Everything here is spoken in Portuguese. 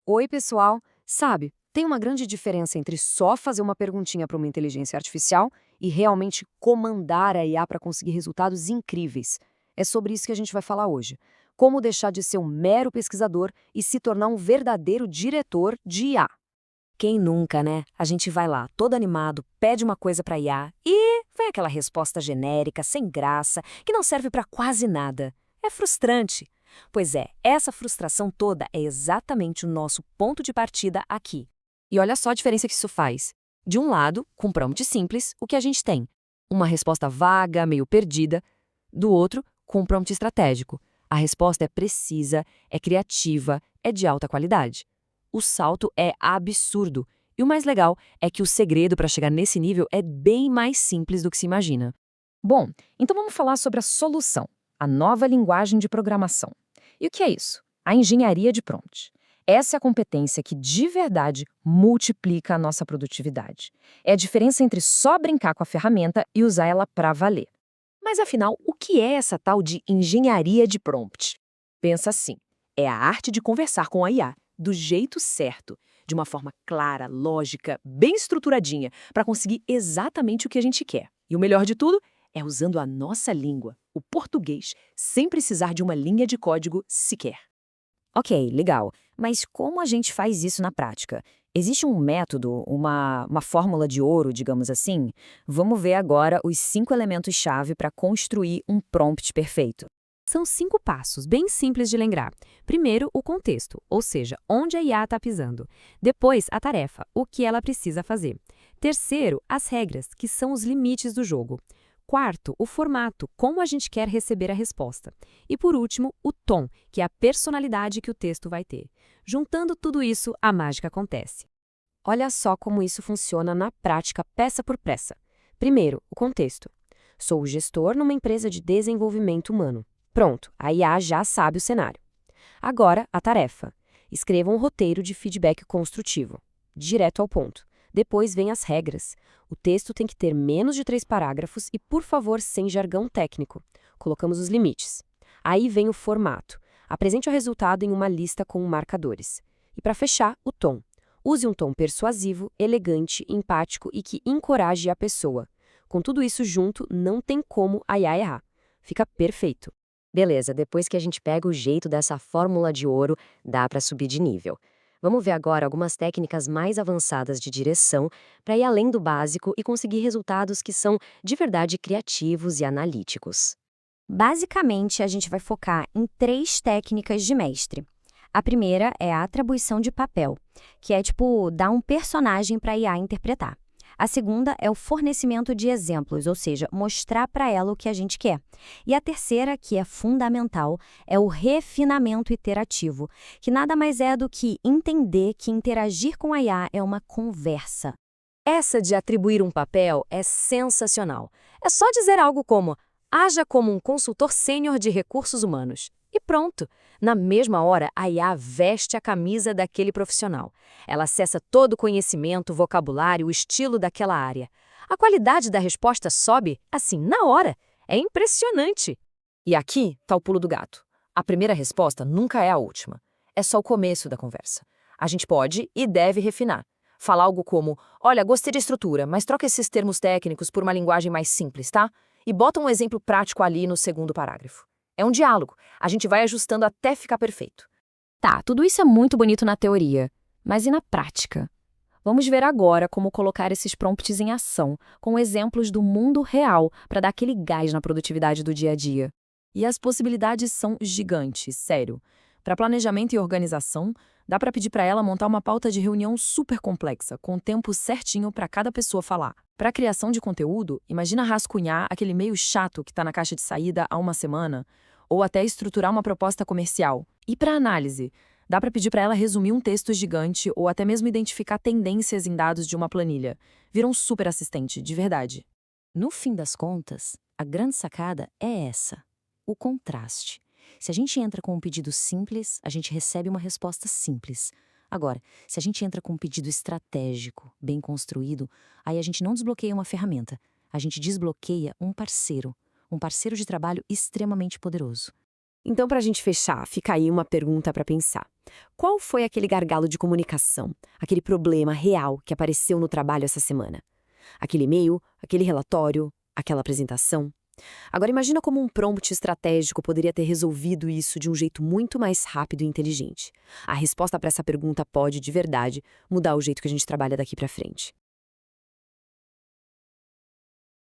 Oi, pessoal! Sabe, tem uma grande diferença entre só fazer uma perguntinha para uma inteligência artificial e realmente comandar a IA para conseguir resultados incríveis. É sobre isso que a gente vai falar hoje. Como deixar de ser um mero pesquisador e se tornar um verdadeiro diretor de IA. Quem nunca, né? A gente vai lá, todo animado, pede uma coisa para IA e vem aquela resposta genérica, sem graça, que não serve para quase nada. É frustrante. Pois é, essa frustração toda é exatamente o nosso ponto de partida aqui. E olha só a diferença que isso faz. De um lado, com prompt simples, o que a gente tem? Uma resposta vaga, meio perdida. Do outro, com um prompt estratégico. A resposta é precisa, é criativa, é de alta qualidade. O salto é absurdo. E o mais legal é que o segredo para chegar nesse nível é bem mais simples do que se imagina. Bom, então vamos falar sobre a solução, a nova linguagem de programação. E o que é isso? A engenharia de prompt. Essa é a competência que, de verdade, multiplica a nossa produtividade. É a diferença entre só brincar com a ferramenta e usar ela para valer. Mas afinal, o que é essa tal de engenharia de prompt? Pensa assim, é a arte de conversar com a IA do jeito certo, de uma forma clara, lógica, bem estruturadinha, para conseguir exatamente o que a gente quer. E o melhor de tudo é usando a nossa língua, o português, sem precisar de uma linha de código sequer. Ok, legal. Mas como a gente faz isso na prática? Existe um método, uma fórmula de ouro, digamos assim? Vamos ver agora os 5 elementos-chave para construir um prompt perfeito. São 5 passos, bem simples de lembrar. Primeiro, o contexto, ou seja, onde a IA está pisando. Depois, a tarefa, o que ela precisa fazer. Terceiro, as regras, que são os limites do jogo. Quarto, o formato, como a gente quer receber a resposta. E por último, o tom, que é a personalidade que o texto vai ter. Juntando tudo isso, a mágica acontece. Olha só como isso funciona na prática, peça por peça. Primeiro, o contexto. Sou o gestor numa empresa de desenvolvimento humano. Pronto, a IA já sabe o cenário. Agora, a tarefa. Escreva um roteiro de feedback construtivo. Direto ao ponto. Depois vem as regras. O texto tem que ter menos de 3 parágrafos e, por favor, sem jargão técnico. Colocamos os limites. Aí vem o formato. Apresente o resultado em uma lista com marcadores. E para fechar, o tom. Use um tom persuasivo, elegante, empático e que encoraje a pessoa. Com tudo isso junto, não tem como a IA errar. Fica perfeito. Beleza, depois que a gente pega o jeito dessa fórmula de ouro, dá para subir de nível. Vamos ver agora algumas técnicas mais avançadas de direção para ir além do básico e conseguir resultados que são de verdade criativos e analíticos. Basicamente, a gente vai focar em 3 técnicas de mestre. A primeira é a atribuição de papel, que é tipo dar um personagem para a IA interpretar. A segunda é o fornecimento de exemplos, ou seja, mostrar para ela o que a gente quer. E a terceira, que é fundamental, é o refinamento iterativo, que nada mais é do que entender que interagir com a IA é uma conversa. Essa de atribuir um papel é sensacional. É só dizer algo como: haja como um consultor sênior de recursos humanos. E pronto! Na mesma hora, a IA veste a camisa daquele profissional. Ela acessa todo o conhecimento, vocabulário, o estilo daquela área. A qualidade da resposta sobe, assim, na hora. É impressionante! E aqui está o pulo do gato. A primeira resposta nunca é a última. É só o começo da conversa. A gente pode e deve refinar. Falar algo como: olha, gostei da estrutura, mas troca esses termos técnicos por uma linguagem mais simples, tá? E bota um exemplo prático ali no segundo parágrafo. É um diálogo. A gente vai ajustando até ficar perfeito. Tá, tudo isso é muito bonito na teoria, mas e na prática? Vamos ver agora como colocar esses prompts em ação, com exemplos do mundo real, para dar aquele gás na produtividade do dia a dia. E as possibilidades são gigantes, sério. Para planejamento e organização, dá para pedir para ela montar uma pauta de reunião super complexa, com o tempo certinho para cada pessoa falar. Para criação de conteúdo, imagina rascunhar aquele e-mail chato que está na caixa de saída há uma semana, ou até estruturar uma proposta comercial. E para análise, dá para pedir para ela resumir um texto gigante ou até mesmo identificar tendências em dados de uma planilha. Vira um super assistente, de verdade. No fim das contas, a grande sacada é essa: o contraste. Se a gente entra com um pedido simples, a gente recebe uma resposta simples. Agora, se a gente entra com um pedido estratégico, bem construído, aí a gente não desbloqueia uma ferramenta, a gente desbloqueia um parceiro de trabalho extremamente poderoso. Então, para a gente fechar, fica aí uma pergunta para pensar. Qual foi aquele gargalo de comunicação, aquele problema real que apareceu no trabalho essa semana? Aquele e-mail, aquele relatório, aquela apresentação? Agora imagina como um prompt estratégico poderia ter resolvido isso de um jeito muito mais rápido e inteligente. A resposta para essa pergunta pode, de verdade, mudar o jeito que a gente trabalha daqui para frente.